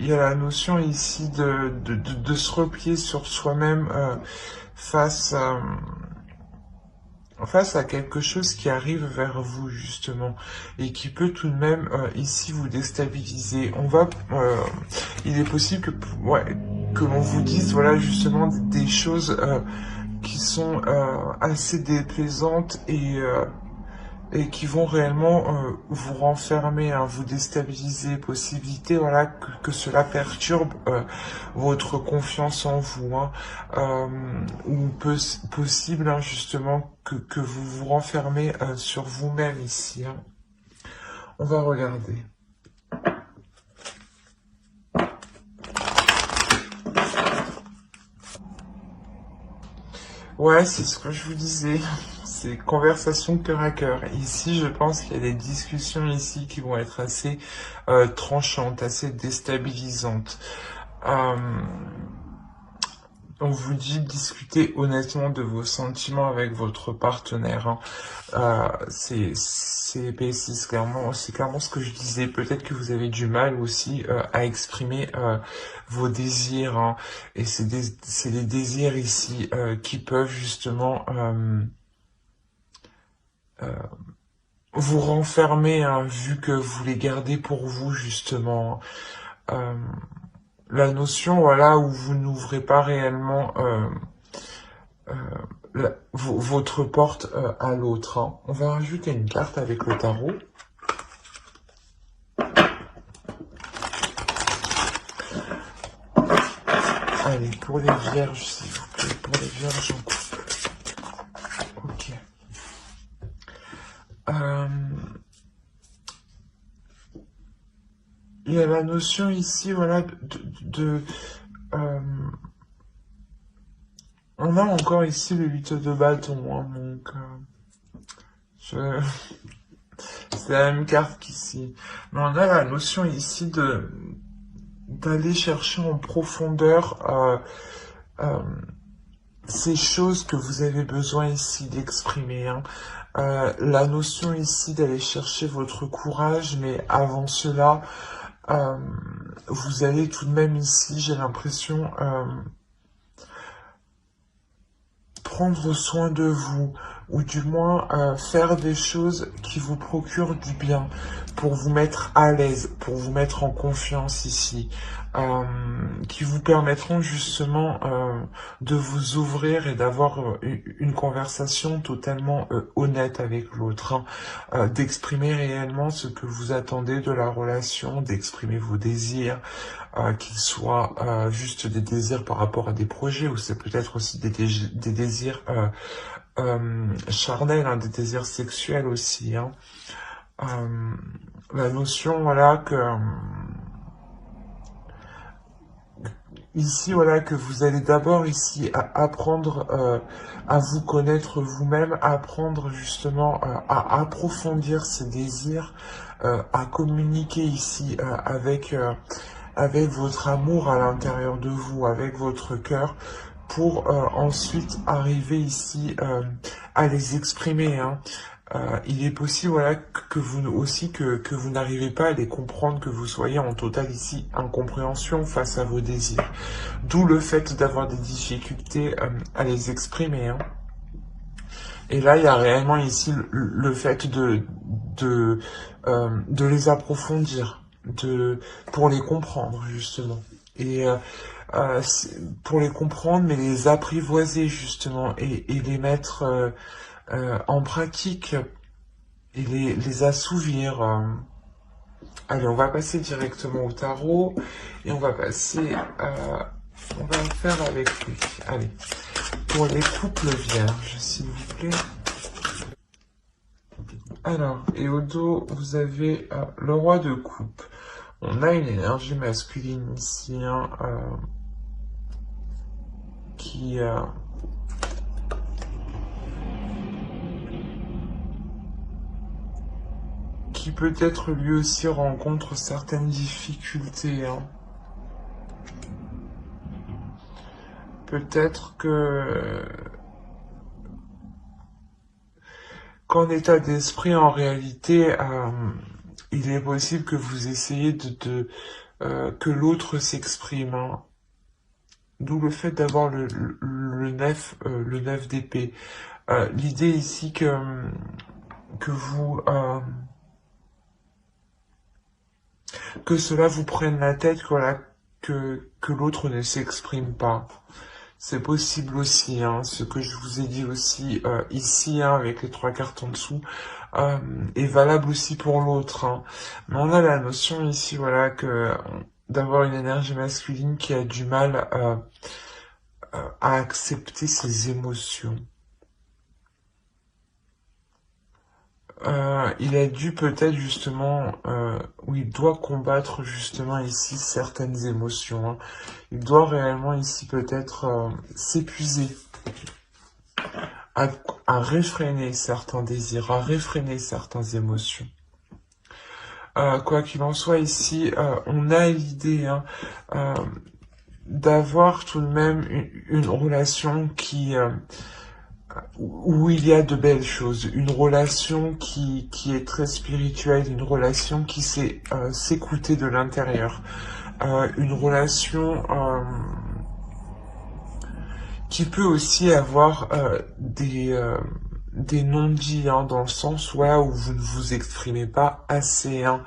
il y a la notion ici de se replier sur soi-même face face à quelque chose qui arrive vers vous justement et qui peut tout de même ici vous déstabiliser. Il est possible que l'on vous dise voilà justement des choses qui sont assez déplaisantes et qui vont réellement vous renfermer, hein, vous déstabiliser, possibilité voilà que cela perturbe votre confiance en vous, hein, ou possible hein, justement que vous vous renfermez sur vous-même ici. Hein. On va regarder. Ouais, c'est ce que je vous disais. C'est conversation cœur à cœur. Ici, je pense qu'il y a des discussions ici qui vont être assez tranchantes, assez déstabilisantes. On vous dit de discuter honnêtement de vos sentiments avec votre partenaire. Hein. C'est clairement ce que je disais. Peut-être que vous avez du mal aussi à exprimer vos désirs. Hein. Et c'est des désirs ici qui peuvent justement vous renfermer, hein, vu que vous les gardez pour vous justement. La notion, voilà, où vous n'ouvrez pas réellement votre porte à l'autre. Hein. On va rajouter une carte avec le tarot. Allez, pour les vierges, s'il vous plaît, pour les vierges en couple. Ok. Il y a la notion ici, voilà, on a encore ici le 8 de bâton, hein, donc c'est la même carte qu'ici. Mais on a la notion ici d'aller chercher en profondeur ces choses que vous avez besoin ici d'exprimer. Hein. La notion ici d'aller chercher votre courage, mais avant cela, vous allez tout de même ici, j'ai l'impression, prendre soin de vous, ou du moins faire des choses qui vous procurent du bien, pour vous mettre à l'aise, pour vous mettre en confiance ici, qui vous permettront justement de vous ouvrir et d'avoir une conversation totalement honnête avec l'autre, hein, d'exprimer réellement ce que vous attendez de la relation, d'exprimer vos désirs, qu'ils soient juste des désirs par rapport à des projets, ou c'est peut-être aussi des désirs charnels, hein, des désirs sexuels aussi. Hein. La notion, voilà, que ici, voilà, que vous allez d'abord ici apprendre à vous connaître vous-même, apprendre justement à approfondir ces désirs, à communiquer ici avec votre amour à l'intérieur de vous, avec votre cœur, pour ensuite arriver ici à les exprimer. Hein. Il est possible voilà, que vous aussi que vous n'arrivez pas à les comprendre, que vous soyez en totale ici incompréhension face à vos désirs. D'où le fait d'avoir des difficultés à les exprimer. Hein. Et là, il y a réellement ici le fait de les approfondir, pour les comprendre justement. Et pour les comprendre, mais les apprivoiser justement et les mettre en pratique et les assouvir. Allez, on va passer directement au tarot et on va passer, on va le faire avec lui. Allez, pour les couples vierges, s'il vous plaît. Alors, et au dos, vous avez le roi de coupe. On a une énergie masculine ici, hein, qui peut-être lui aussi rencontre certaines difficultés. Hein. Peut-être qu'en état d'esprit, en réalité, il est possible que vous essayez que l'autre s'exprime, hein. D'où le fait d'avoir le 9 d'épée. L'idée ici que vous que cela vous prenne la tête, voilà, que l'autre ne s'exprime pas. C'est possible aussi, hein, ce que je vous ai dit aussi ici, hein, avec les 3 cartes en dessous, est valable aussi pour l'autre, hein. Mais on a la notion ici, voilà, que d'avoir une énergie masculine qui a du mal à accepter ses émotions. Il a dû peut-être justement, où il doit combattre justement ici certaines émotions, hein. Il doit réellement ici peut-être s'épuiser, à, à réfréner certains désirs, à réfréner certaines émotions. Quoi qu'il en soit ici, on a l'idée, hein, d'avoir tout de même une relation où il y a de belles choses, une relation qui est très spirituelle, une relation qui sait s'écouter de l'intérieur, une relation qui peut aussi avoir des non-dits, hein, dans le sens voilà, où vous ne vous exprimez pas assez, hein.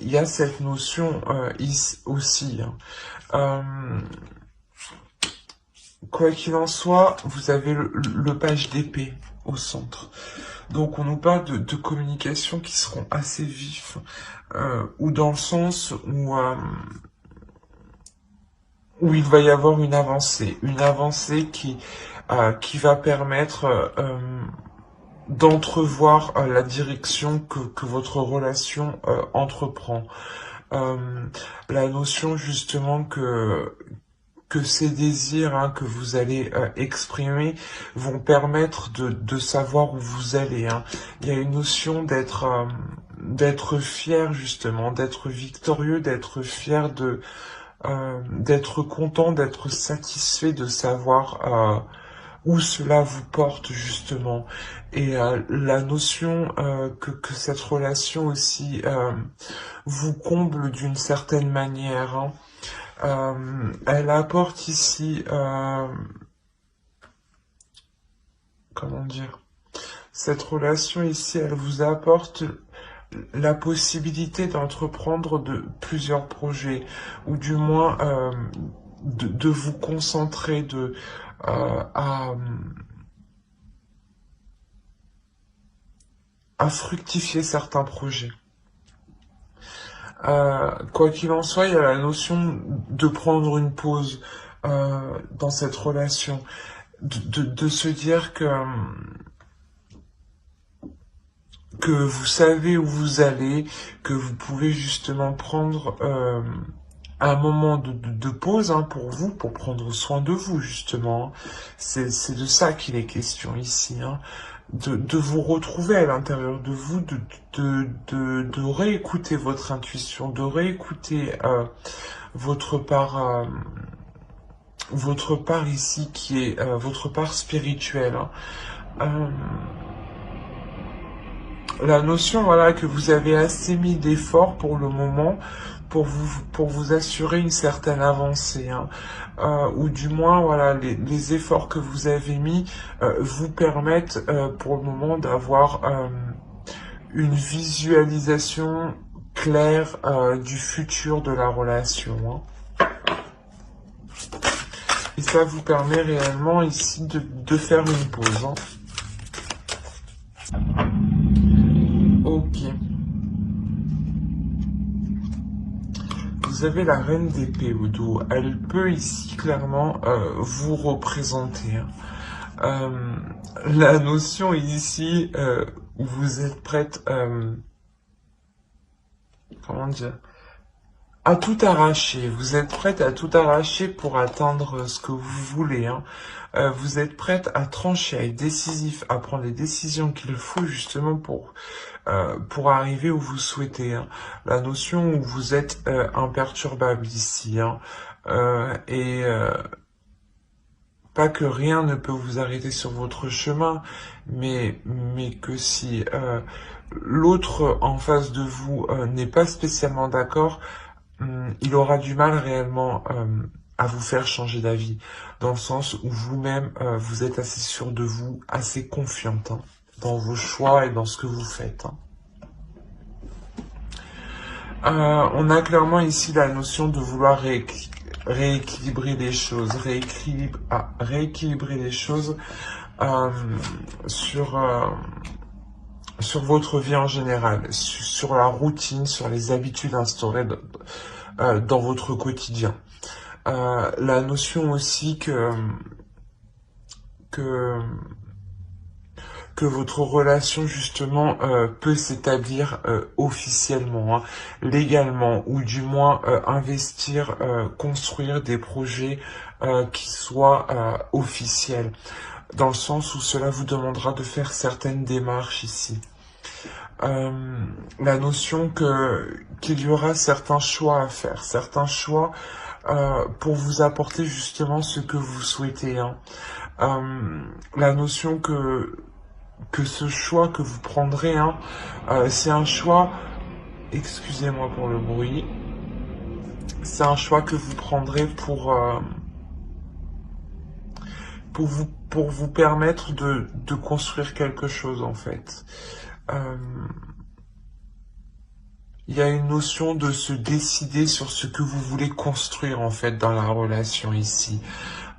Il y a cette notion aussi, hein. Quoi qu'il en soit, vous avez le page d'épée au centre. Donc on nous parle de communications qui seront assez vifs, ou dans le sens où il va y avoir une avancée qui va permettre d'entrevoir la direction que votre relation entreprend. La notion justement que ces désirs, hein, que vous allez exprimer vont permettre de savoir où vous allez, hein. Il y a une notion d'être fier justement, d'être victorieux, d'être fier d'être content, d'être satisfait de savoir où cela vous porte justement. Et la notion que cette relation aussi vous comble d'une certaine manière, hein. Elle apporte ici, comment dire, cette relation ici, elle vous apporte la possibilité d'entreprendre plusieurs projets, ou du moins de vous concentrer à fructifier certains projets. Quoi qu'il en soit, il y a la notion de prendre une pause dans cette relation, de se dire que vous savez où vous allez, que vous pouvez justement prendre un moment de pause, hein, pour vous, pour prendre soin de vous justement. C'est de ça qu'il est question ici, hein. De vous retrouver à l'intérieur de vous, de réécouter votre intuition, de réécouter votre part ici qui est votre part spirituelle, hein. La notion, voilà, que vous avez assez mis d'efforts pour le moment pour vous assurer une certaine avancée, hein. Ou du moins, voilà, les efforts que vous avez mis vous permettent pour le moment d'avoir une visualisation claire du futur de la relation, hein. Et ça vous permet réellement ici de faire une pause, hein. Ok. Vous avez la reine d'épée au dos. Elle peut ici clairement vous représenter, hein. La notion ici où vous êtes prête, comment dire, à tout arracher. Vous êtes prête à tout arracher pour atteindre ce que vous voulez, hein. Vous êtes prête à trancher, à être décisif, à prendre les décisions qu'il faut justement pour arriver où vous souhaitez, hein. La notion où vous êtes imperturbable ici, hein. Et pas que rien ne peut vous arrêter sur votre chemin, mais que si l'autre en face de vous n'est pas spécialement d'accord, il aura du mal réellement à vous faire changer d'avis, dans le sens où vous-même, vous êtes assez sûr de vous, assez confiante dans vos choix et dans ce que vous faites. On a clairement ici la notion de vouloir rééquilibrer les choses, rééquilibrer les choses euh, sur, sur votre vie en général, sur la routine, sur les habitudes instaurées dans votre quotidien. La notion aussi que, que votre relation justement peut s'établir officiellement, légalement, ou du moins investir, construire des projets qui soient officiels, dans le sens où cela vous demandera de faire certaines démarches ici. La notion qu'il y aura certains choix à faire, certains choix pour vous apporter justement ce que vous souhaitez. La notion que ce choix que vous prendrez, c'est un choix, excusez-moi pour le bruit, c'est un choix que vous prendrez pour vous permettre de construire quelque chose en fait. Il y a une notion de se décider sur ce que vous voulez construire en fait dans la relation ici.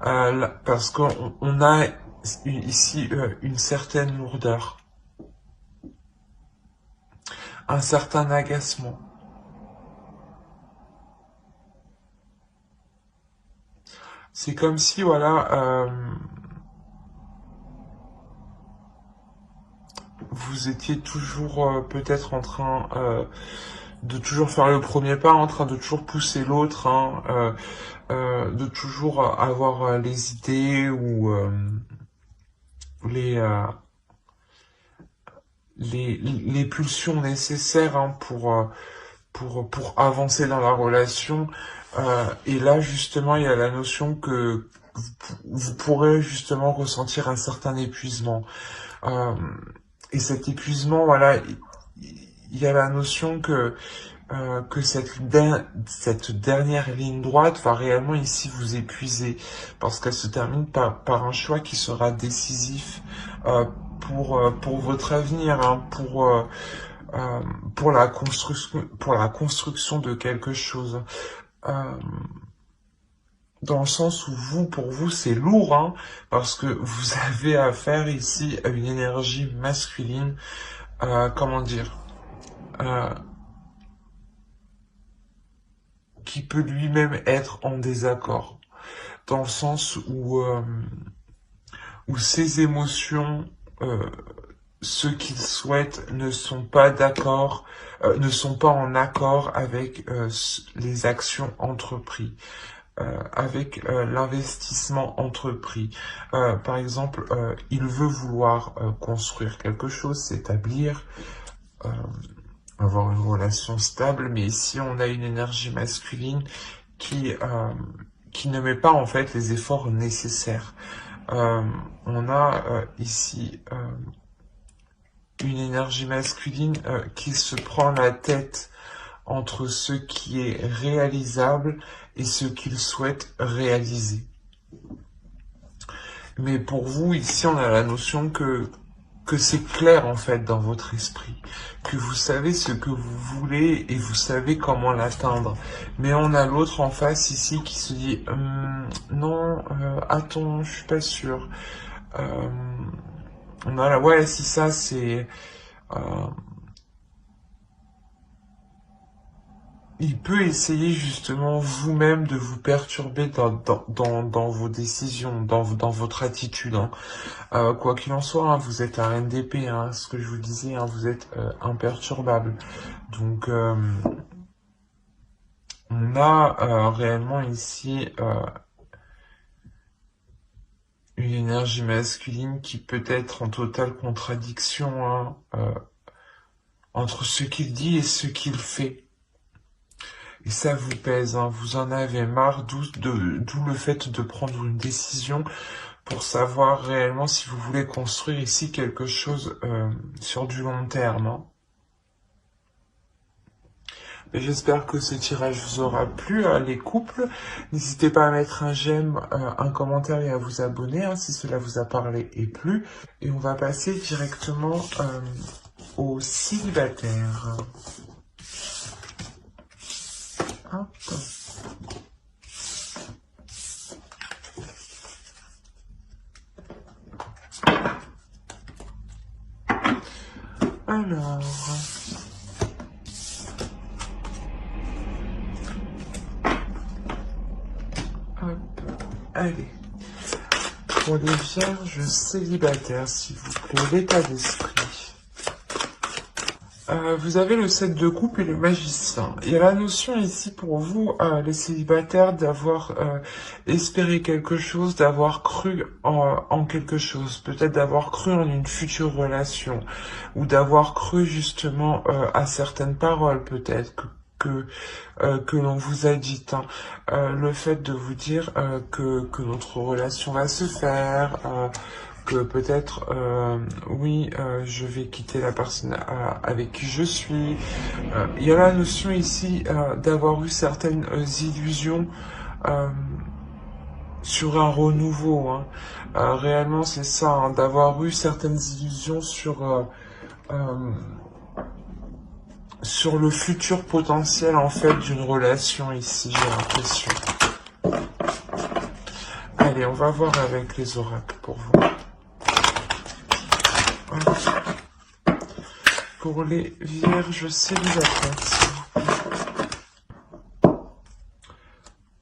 Parce qu'on a ici une certaine lourdeur, un certain agacement. C'est comme si, voilà, vous étiez toujours peut-être en train de toujours faire le premier pas, en train de toujours pousser l'autre, de toujours avoir les idées ou les, euh, les pulsions nécessaires pour avancer dans la relation. Et là, justement, il y a la notion que vous pourrez justement ressentir un certain épuisement. Et cet épuisement, voilà, il y a la notion que cette dernière ligne droite va réellement ici vous épuiser, parce qu'elle se termine par un choix qui sera décisif pour votre avenir, pour la construction de quelque chose. Dans le sens où pour vous, c'est lourd, parce que vous avez affaire ici à une énergie masculine, comment dire, qui peut lui-même être en désaccord, dans le sens où ses émotions, ce qu'il souhaite, ne sont pas d'accord, ne sont pas en accord avec les actions entreprises. Avec l'investissement entrepris. Par exemple, il veut vouloir construire quelque chose, s'établir, avoir une relation stable, mais ici on a une énergie masculine qui ne met pas en fait les efforts nécessaires. On a ici une énergie masculine qui se prend la tête entre ce qui est réalisable et ce qu'il souhaite réaliser. Mais pour vous, ici, on a la notion que c'est clair, en fait, dans votre esprit. Que vous savez ce que vous voulez et vous savez comment l'atteindre. Mais on a l'autre en face, ici, qui se dit non, attends, je suis pas sûr. On a ouais, si ça, c'est... il peut essayer justement vous-même de vous perturber dans vos décisions, dans votre attitude. Quoi qu'il en soit, vous êtes la reine d'épée, ce que je vous disais, vous êtes imperturbable. Donc, on a réellement ici une énergie masculine qui peut être en totale contradiction entre ce qu'il dit et ce qu'il fait. Et ça vous pèse, vous en avez marre, d'où le fait de prendre une décision pour savoir réellement si vous voulez construire ici quelque chose sur du long terme. J'espère que ce tirage vous aura plu, les couples. N'hésitez pas à mettre un j'aime, un commentaire et à vous abonner si cela vous a parlé et plu. Et on va passer directement aux célibataires. Hop. Alors... Hop. Allez. Pour les vierges célibataires, s'il vous plaît, l'état d'esprit. Vous avez le 7 de coupe et le magicien. Il y a la notion ici pour vous, les célibataires, d'avoir espéré quelque chose, d'avoir cru en quelque chose, peut-être d'avoir cru en une future relation, ou d'avoir cru justement à certaines paroles, peut-être que l'on vous a dites. Le fait de vous dire que notre relation va se faire, que peut-être, oui, je vais quitter la personne avec qui je suis. Il y a la notion ici d'avoir eu certaines illusions sur un renouveau. Réellement, c'est ça, d'avoir eu certaines illusions sur le futur potentiel, en fait, d'une relation ici, j'ai l'impression. Allez, on va voir avec les oracles pour vous. Pour les vierges célibataires, s'il vous plaît.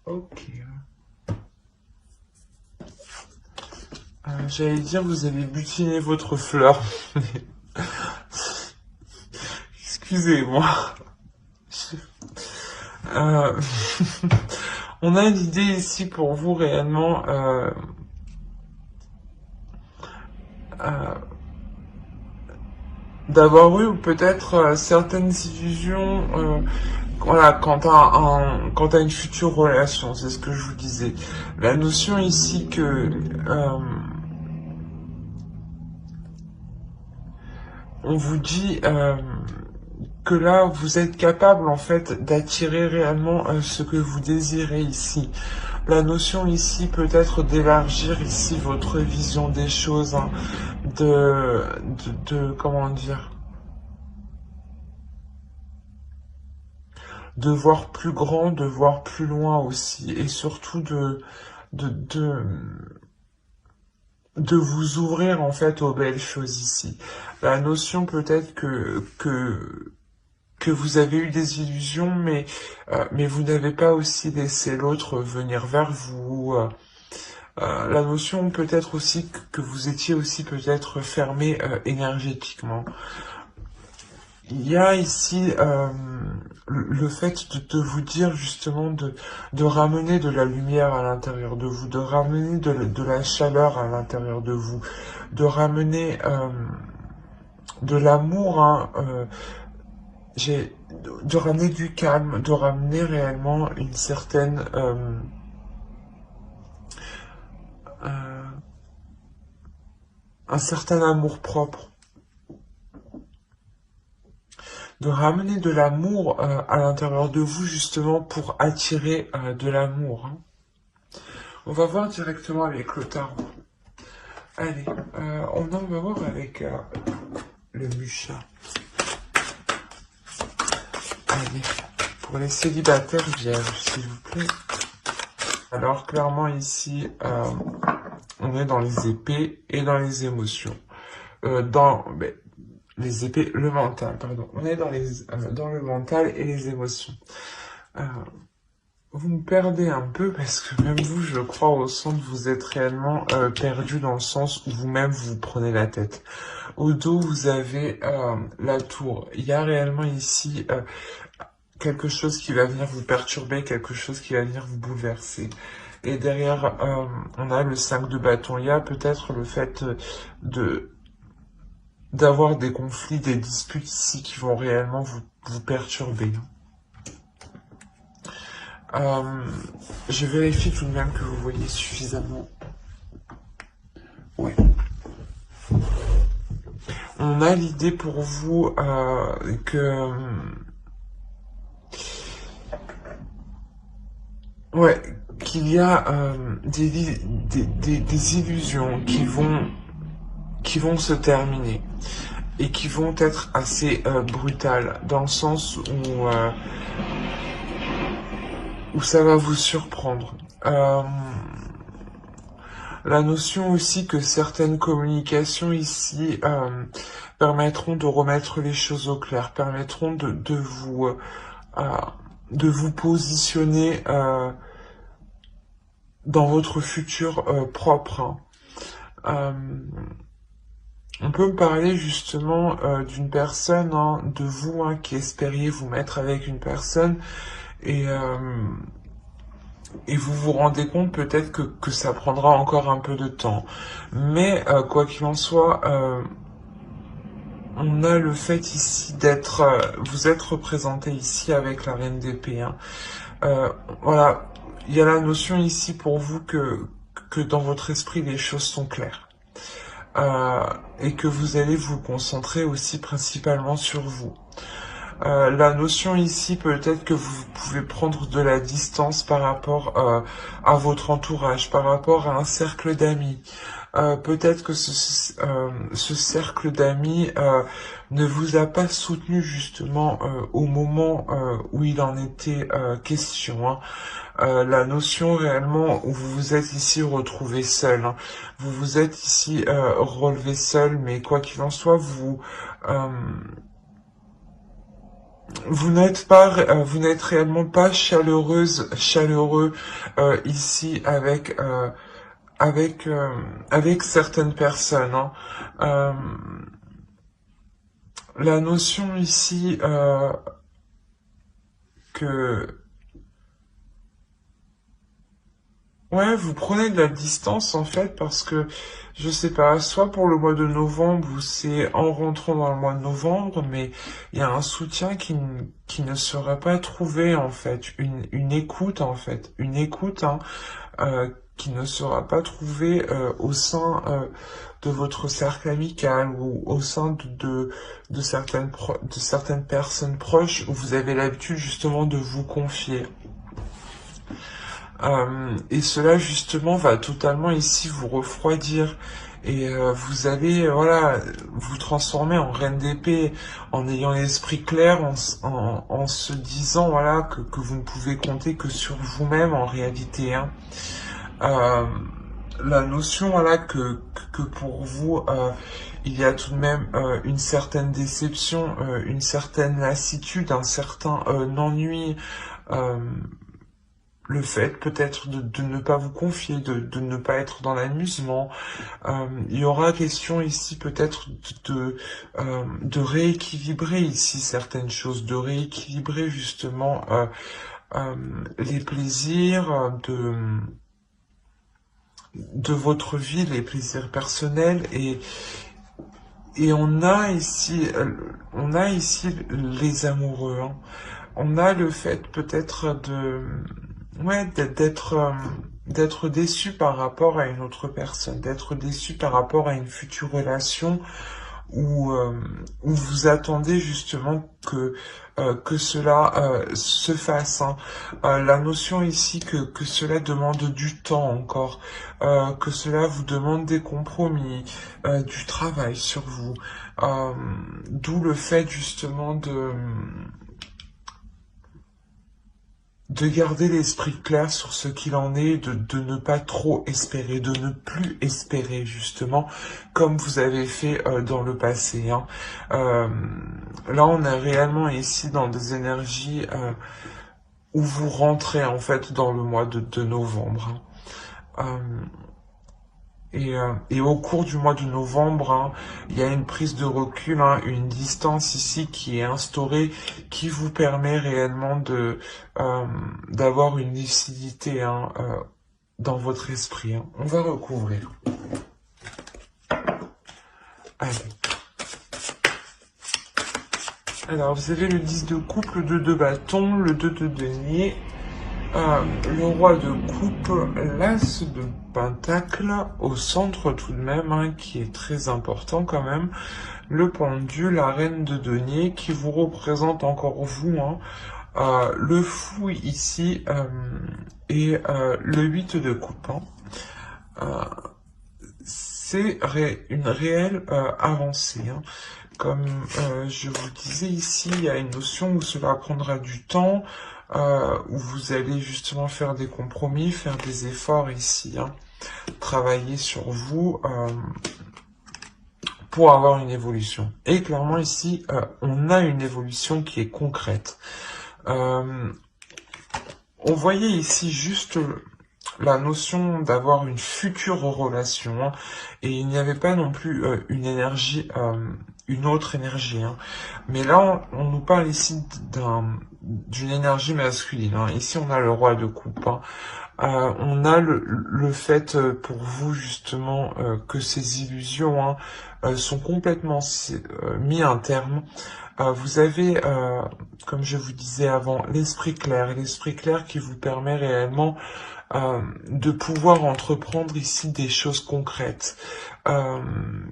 Ok. J'allais dire, vous avez butiné votre fleur. Excusez-moi. On a une idée ici pour vous réellement... d'avoir eu peut-être certaines illusions voilà, quant à une future relation, c'est ce que je vous disais. La notion ici que on vous dit que là, vous êtes capable en fait d'attirer réellement ce que vous désirez ici. La notion ici peut être d'élargir ici votre vision des choses, comment dire, de voir plus grand, de voir plus loin aussi, et surtout de vous ouvrir en fait aux belles choses ici. La notion peut-être que vous avez eu des illusions, mais vous n'avez pas aussi laissé l'autre venir vers vous. La notion peut-être aussi que vous étiez aussi peut-être fermé énergétiquement. Il y a ici le fait de vous dire justement de ramener de la lumière à l'intérieur de vous, de ramener de la chaleur à l'intérieur de vous, de ramener de l'amour, de ramener du calme, de ramener réellement une certaine un certain amour propre. De ramener de l'amour à l'intérieur de vous, justement, pour attirer de l'amour. On va voir directement avec le tarot. Allez, on va voir avec le Mucha. Allez, pour les célibataires vierges, s'il vous plaît. Alors, clairement, ici, on est dans les épées et dans les émotions. Les épées, le mental, pardon. On est dans le mental et les émotions. Vous me perdez un peu parce que même vous, je crois, au centre, vous êtes réellement perdu dans le sens où vous-même vous prenez la tête. Au dos, vous avez la tour. Il y a réellement ici quelque chose qui va venir vous perturber, quelque chose qui va venir vous bouleverser. Et derrière, on a le 5 de bâton. Il y a peut-être le fait d'avoir des conflits, des disputes ici qui vont réellement vous perturber. Je vérifie tout de même que vous voyez suffisamment. Ouais. On a l'idée pour vous que Ouais, qu'il y a des illusions qui vont se terminer et qui vont être assez brutales, dans le sens où ça va vous surprendre. La notion aussi que certaines communications ici permettront de remettre les choses au clair, permettront euh, de vous positionner dans votre futur propre. Hein. Euh, on peut me parler justement d'une personne, hein, de vous, hein, qui espériez vous mettre avec une personne et, euh, et vous vous rendez compte peut-être que ça prendra encore un peu de temps. Mais quoi qu'il en soit, on a le fait ici d'être, vous êtes représenté ici avec la reine d'épée. Hein. Voilà, il y a la notion ici pour vous que dans votre esprit les choses sont claires. Et que vous allez vous concentrer aussi principalement sur vous. La notion ici, peut-être que vous pouvez prendre de la distance par rapport à votre entourage, par rapport à un cercle d'amis. Peut-être que ce cercle d'amis ne vous a pas soutenu justement au moment où il en était question. Hein. La notion réellement où vous vous êtes ici retrouvé seul. Hein. Vous vous êtes ici relevé seul, mais quoi qu'il en soit, vous vous n'êtes réellement pas chaleureux ici avec certaines personnes. Hein. Euh, la notion ici que ouais, vous prenez de la distance en fait parce que je sais pas, soit pour le mois de novembre ou c'est en rentrant dans le mois de novembre, mais il y a un soutien qui ne sera pas trouvé en fait, une écoute en fait, une écoute hein, qui ne sera pas trouvée au sein de votre cercle amical ou au sein de certaines personnes proches où vous avez l'habitude justement de vous confier. Et cela justement va totalement ici vous refroidir et vous allez voilà vous transformer en reine d'épée en ayant l'esprit clair, en se disant voilà que vous ne pouvez compter que sur vous-même en réalité. Hein. Euh, la notion voilà que pour vous il y a tout de même une certaine déception, une certaine lassitude, un certain ennui. Euh, le fait peut-être de ne pas vous confier, de ne pas être dans l'amusement. Il y aura question ici peut-être de rééquilibrer ici certaines choses, de rééquilibrer justement les plaisirs de votre vie, les plaisirs personnels et on a ici les amoureux. Hein. On a le fait peut-être ouais, d'être déçu par rapport à une autre personne, d'être déçu par rapport à une future relation où vous attendez justement que cela se fasse. Hein. La notion ici que cela demande du temps encore, que cela vous demande des compromis, du travail sur vous, d'où le fait justement de garder l'esprit clair sur ce qu'il en est, de ne pas trop espérer, de ne plus espérer justement, comme vous avez fait dans le passé. Hein. Là, on est réellement ici dans des énergies où vous rentrez en fait dans le mois de novembre. Hein. Et au cours du mois de novembre, hein, il y a une prise de recul, hein, une distance ici qui est instaurée, qui vous permet réellement d'avoir une lucidité hein, dans votre esprit. Hein. On va recouvrir. Allez. Alors, vous avez le 10 de coupe, le 2 de bâton, le 2 de denier, le roi de coupe, l'as de pentacle, au centre tout de même, hein, qui est très important quand même, le pendu, la reine de denier, qui vous représente encore vous, hein, Le fou ici et le 8 de coupe. Hein. C'est une réelle avancée. Hein. Comme je vous disais ici, il y a une notion où cela prendra du temps, où vous allez justement faire des compromis, faire des efforts ici, hein, travailler sur vous pour avoir une évolution. Et clairement ici, on a une évolution qui est concrète. On voyait ici juste la notion d'avoir une future relation, hein, et il n'y avait pas non plus une énergie, une autre énergie. Hein. Mais là, on nous parle ici d'une énergie masculine. Hein. Ici, on a le roi de coupe. Hein. On a le fait pour vous justement que ces illusions sont complètement mis un terme. Vous avez, comme je vous disais avant, l'esprit clair qui vous permet réellement de pouvoir entreprendre ici des choses concrètes.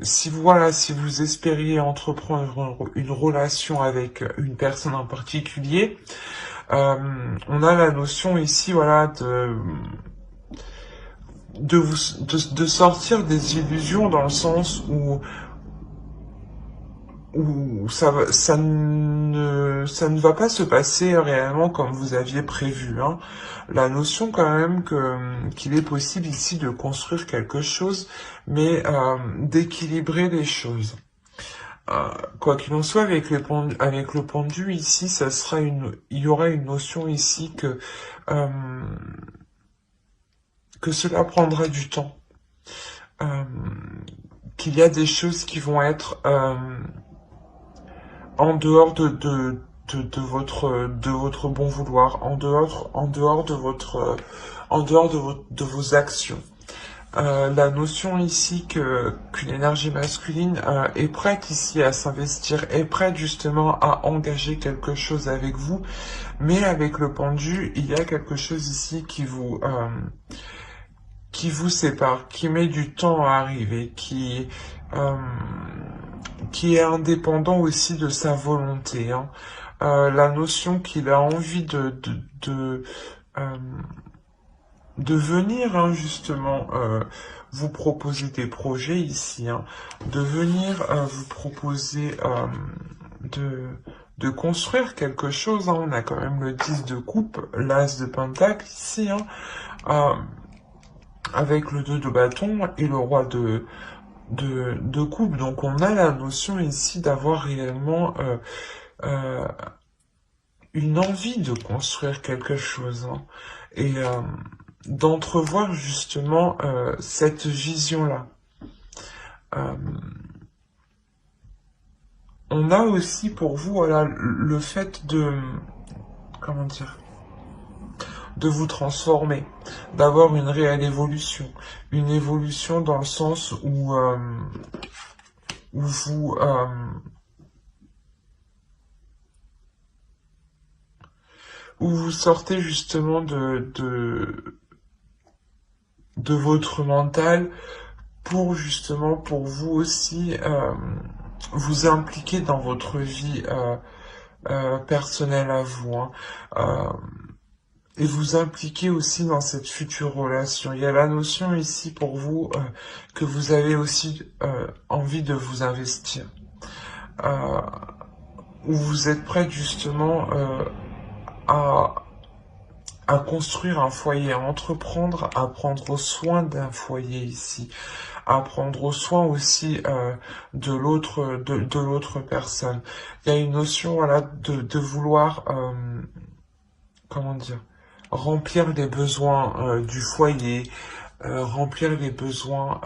Si vous espériez entreprendre une relation avec une personne en particulier, on a la notion ici, voilà, de sortir des illusions dans le sens où ça ne va pas se passer réellement comme vous aviez prévu. Hein. La notion quand même qu'il est possible ici de construire quelque chose, mais d'équilibrer les choses. Quoi qu'il en soit, avec le pendu ici, il y aura une notion ici que cela prendra du temps. Qu'il y a des choses qui vont être en dehors de votre bon vouloir, en dehors de vos actions. La notion ici qu'une énergie masculine est prête ici à s'investir, est prête justement à engager quelque chose avec vous, mais avec le pendu, il y a quelque chose ici qui vous sépare, qui met du temps à arriver, qui est indépendant aussi de sa volonté. Hein. La notion qu'il a envie de venir hein, justement vous proposer des projets ici, hein, de venir vous proposer de construire quelque chose. Hein. On a quand même le 10 de coupe, l'as de pentacle ici, hein, avec le 2 de bâton et le roi de coupe. Donc on a la notion ici d'avoir réellement une envie de construire quelque chose, hein, et d'entrevoir justement cette vision-là. On a aussi pour vous voilà, le fait comment dire, de vous transformer, d'avoir une réelle évolution. Une évolution dans le sens où vous sortez justement de votre mental pour vous aussi vous impliquer dans votre vie personnelle à vous, hein, et vous impliquer aussi dans cette future relation. Il y a la notion ici pour vous que vous avez aussi envie de vous investir, où vous êtes prête justement à construire un foyer, à entreprendre, à prendre soin d'un foyer ici, à prendre soin aussi de l'autre personne. Il y a une notion voilà de vouloir comment dire, remplir les besoins du foyer, remplir les besoins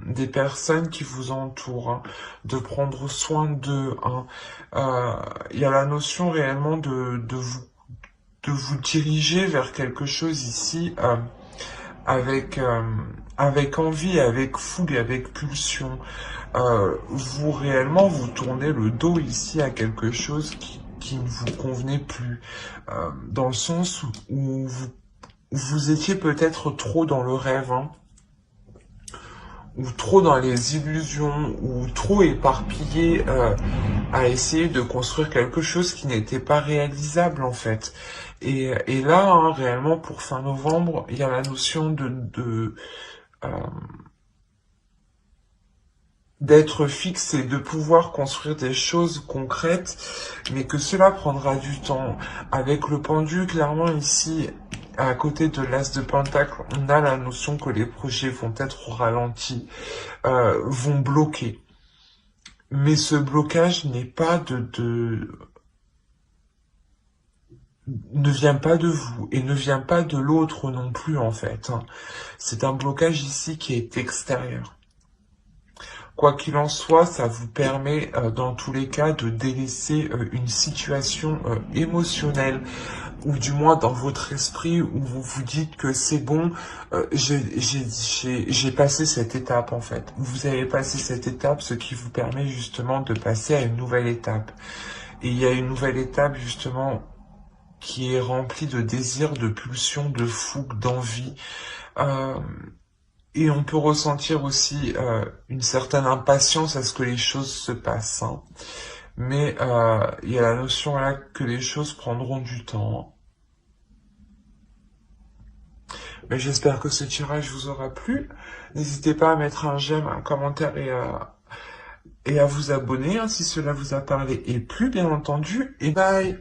des personnes qui vous entourent, hein, de prendre soin d'eux. Hein. Il y a la notion réellement de vous diriger vers quelque chose ici avec envie, avec fougue, avec pulsion. Vous réellement vous tournez le dos ici à quelque chose qui ne vous convenait plus, dans le sens où vous étiez peut-être trop dans le rêve, hein, ou trop dans les illusions, ou trop éparpillé à essayer de construire quelque chose qui n'était pas réalisable en fait. Et là, hein, réellement, pour fin novembre, il y a la notion euh, d'être fixe et de pouvoir construire des choses concrètes, mais que cela prendra du temps. Avec le pendu, clairement ici, à côté de l'as de pentacle, on a la notion que les projets vont être au ralenti, vont bloquer. Mais ce blocage n'est pas ne vient pas de vous et ne vient pas de l'autre non plus en fait. C'est un blocage ici qui est extérieur. Quoi qu'il en soit, ça vous permet dans tous les cas de délaisser une situation émotionnelle, ou du moins dans votre esprit où vous vous dites que c'est bon, j'ai passé cette étape en fait. Vous avez passé cette étape, ce qui vous permet justement de passer à une nouvelle étape. Et il y a une nouvelle étape justement qui est remplie de désirs, de pulsions, de fougue, d'envie. Euh, Et on peut ressentir aussi une certaine impatience à ce que les choses se passent. Hein. Mais il y a la notion là que les choses prendront du temps. Mais j'espère que ce tirage vous aura plu. N'hésitez pas à mettre un j'aime, un commentaire et à vous abonner hein, si cela vous a parlé et plu, bien entendu. Et bye!